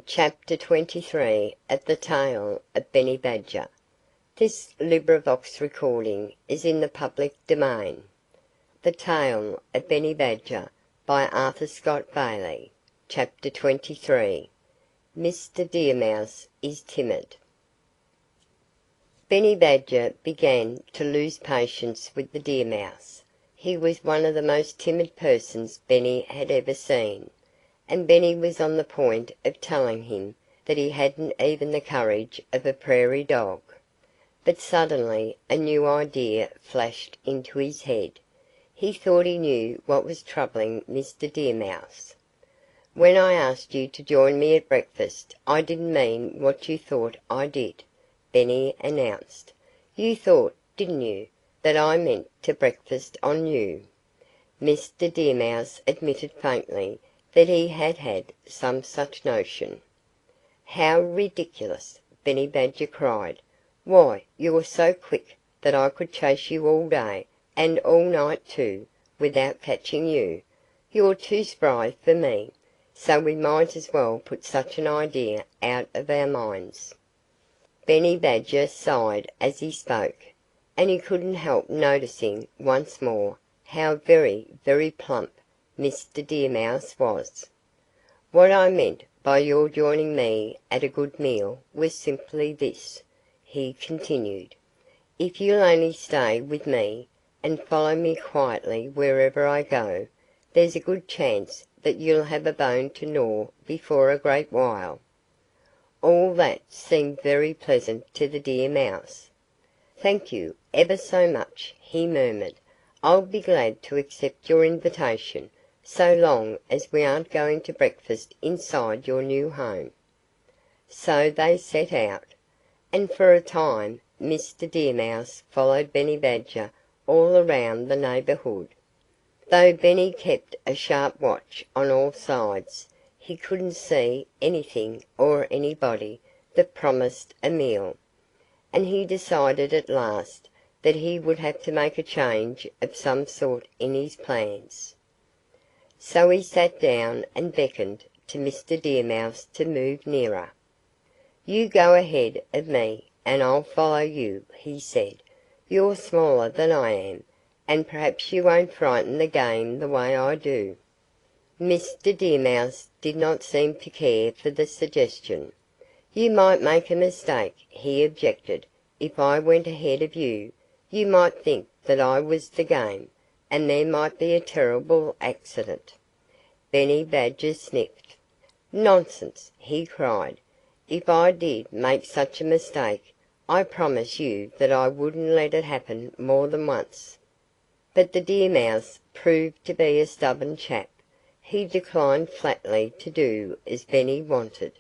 Chapter 23 of the Tale of Benny Badger. This recording is in the public domain. The Tale of Benny Badger by Arthur Scott Bailey. Chapter 23. Mr. Deer Mouse is Timid. Benny Badger began to lose patience with the Deer Mouse. He was one of the most timid persons Benny had ever seen, and Benny was on the point of telling him that he hadn't even the courage of a prairie dog. But suddenly a new idea flashed into his head. He thought he knew what was troubling Mr. Deer Mouse. "When I asked you to join me at breakfast I didn't mean what you thought I did," Benny announced. "You thought, didn't you, that I meant to breakfast on you?" Mr. Deer Mouse admitted faintly that he had had some such notion. "How ridiculous!" Benny Badger cried. "Why, you're so quick that I could chase you all day, and all night too, without catching you. You're too spry for me, so we might as well put such an idea out of our minds." Benny Badger sighed as he spoke, and he couldn't help noticing once more how very, very plump Mr. Deer Mouse was. "What I meant by your joining me at a good meal was simply this," he continued. "If you'll only stay with me, and follow me quietly wherever I go, there's a good chance that you'll have a bone to gnaw before a great while." All that seemed very pleasant to the Deer Mouse. "Thank you ever so much," he murmured. "I'll be glad to accept your invitation, so long as we aren't going to breakfast inside your new home." So they set out. And for a time Mr. Deer Mouse followed Benny Badger all around the neighborhood. Though Benny kept a sharp watch on all sides, he couldn't see anything or anybody that promised a meal. And he decided at last that he would have to make a change of some sort in his plans. So he sat down and beckoned to Mr. Deer Mouse to move nearer. "You go ahead of me, and I'll follow you," he said. "You're smaller than I am, and perhaps you won't frighten the game the way I do." Mr. Deer Mouse did not seem to care for the suggestion. "You might make a mistake," he objected. "If I went ahead of you, you might think that I was the game, and there might be a terrible accident." Benny Badger sniffed. "Nonsense!" he cried. "If I did make such a mistake, I promise you that I wouldn't let it happen more than once." But the Deer Mouse proved to be a stubborn chap. He declined flatly to do as Benny wanted.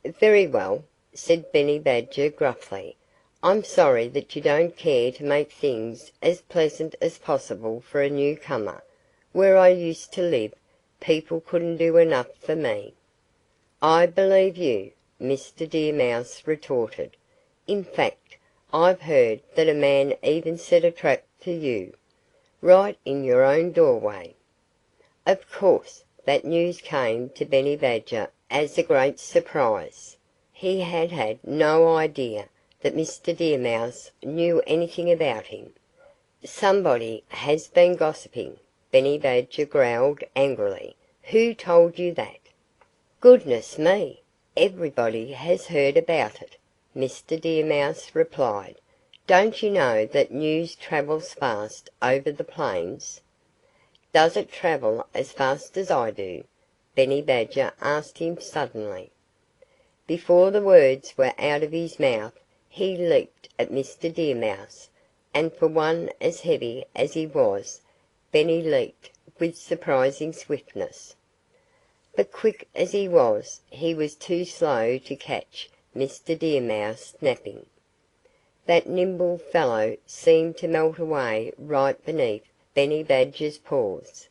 "Very well," said Benny Badger gruffly. "I'm sorry that you don't care to make things as pleasant as possible for a newcomer. Where I used to live, people couldn't do enough for me." "I believe you," Mr. Deer Mouse retorted. "In fact, I've heard that a man even set a trap for you, right in your own doorway." Of course, that news came to Benny Badger as a great surprise. He had had no idea that Mr. Deer Mouse knew anything about him. "Somebody has been gossiping," Benny Badger growled angrily. "Who told you that?" "Goodness me! Everybody has heard about it," Mr. Deer Mouse replied. "Don't you know that news travels fast over the plains?" "Does it travel as fast as I do?" Benny Badger asked him suddenly. Before the words were out of his mouth he leaped at Mr. Deer Mouse, and for one as heavy as he was, Benny leaped with surprising swiftness. But quick as he was too slow to catch Mr. Deer Mouse napping. That nimble fellow seemed to melt away right beneath Benny Badger's paws.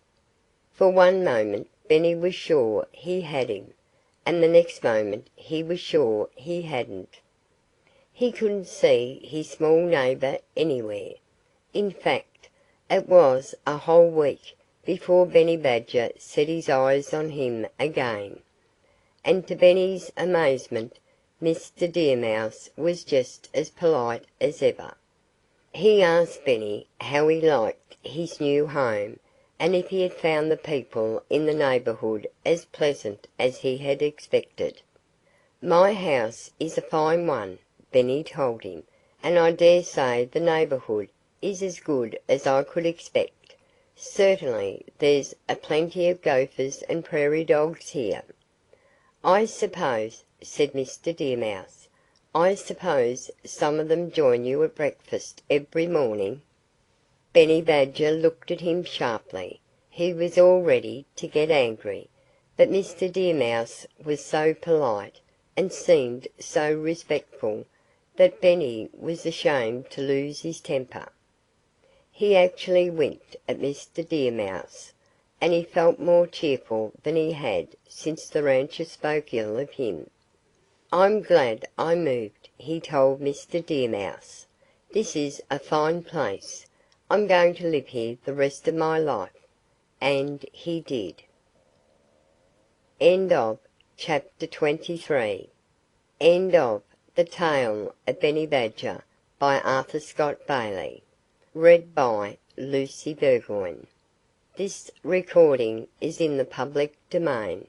For one moment Benny was sure he had him, and the next moment he was sure he hadn't. He couldn't see his small neighbor anywhere. In fact, it was a whole week before Benny Badger set his eyes on him again. And to Benny's amazement, Mr. Deer Mouse was just as polite as ever. He asked Benny how he liked his new home and if he had found the people in the neighborhood as pleasant as he had expected. "My house is a fine one," Benny told him, "and I dare say the neighborhood is as good as I could expect. Certainly there's a plenty of gophers and prairie dogs here." "I suppose," said Mr. Deer Mouse, "I suppose some of them join you at breakfast every morning?" Benny Badger looked at him sharply. He was all ready to get angry. But Mr. Deer Mouse was so polite, and seemed so respectful, that Benny was ashamed to lose his temper. He actually winked at Mr. Deer Mouse. And he felt more cheerful than he had since the rancher spoke ill of him. "I'm glad I moved," he told Mr. Deer Mouse. "This is a fine place. I'm going to live here the rest of my life." And he did. End of Chapter 23. End of The Tale of Benny Badger by Arthur Scott Bailey. Read by Lucy Burgoyne. This recording is in the public domain.